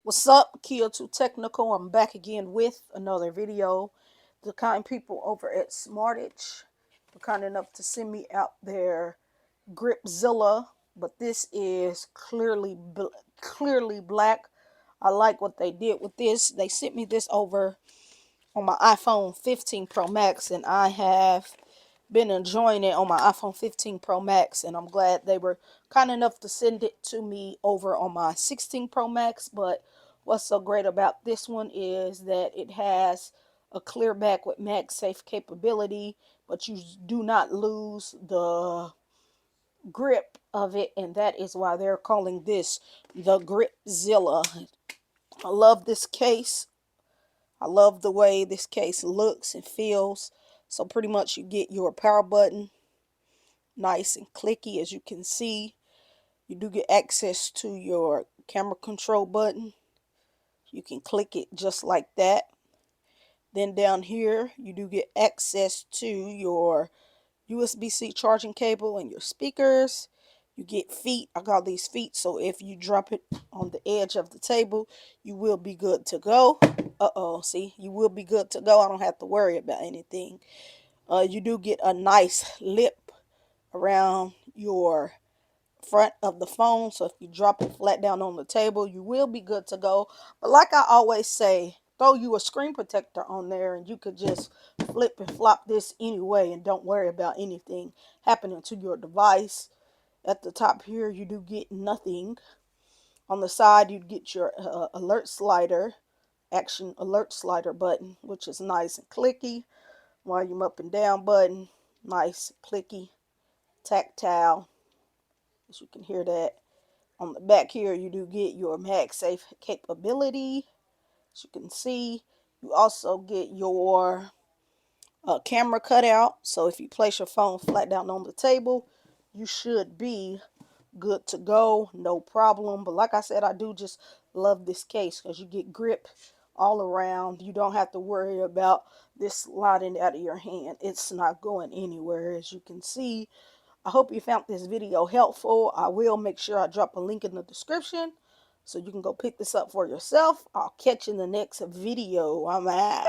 What's up, Kia 2 Technical? I'm back again with another video. The kind people over at Smartish were kind enough to send me out their GRIPZILLA, but this is clearly black. I like what they did with this. They sent me this over on my iPhone 15 Pro Max, and I have been enjoying it on my iPhone 15 Pro Max, and I'm glad they were kind enough to send it to me over on my 16 Pro Max. But what's so great about this one is that it has a clear back with MagSafe capability, but you do not lose the grip of it, and that is why they're calling this the GRIPZILLA. I love this case. I love the way this case looks and feels. So pretty much you get your power button, nice and clicky, as you can see. You do get access to your camera control button. You can click it just like that. Then down here you do get access to your USB-C charging cable and your speakers. You get feet. I got these feet, so if you drop it on the edge of the table, you will be good to go. See, you will be good to go. I don't have to worry about anything. You do get a nice lip around your front of the phone, so if you drop it flat down on the table, you will be good to go. But like I always say, throw you a screen protector on there and you could just flip and flop this anyway and don't worry about anything happening to your device. At the top here you do get nothing. On the side you get your alert slider, action alert slider button, which is nice and clicky. Volume up and down button, nice clicky, tactile, as you can hear that. On the back here you do get your MagSafe capability, as you can see. You also get your camera cutout, so if you place your phone flat down on the table, you should be good to go, no problem. But like I said, I do just love this case because you get grip all around. You don't have to worry about this sliding out of your hand. It's not going anywhere, as you can see. I hope you found this video helpful. I will make sure I drop a link in the description so you can go pick this up for yourself. I'll catch you in the next video. I'm out.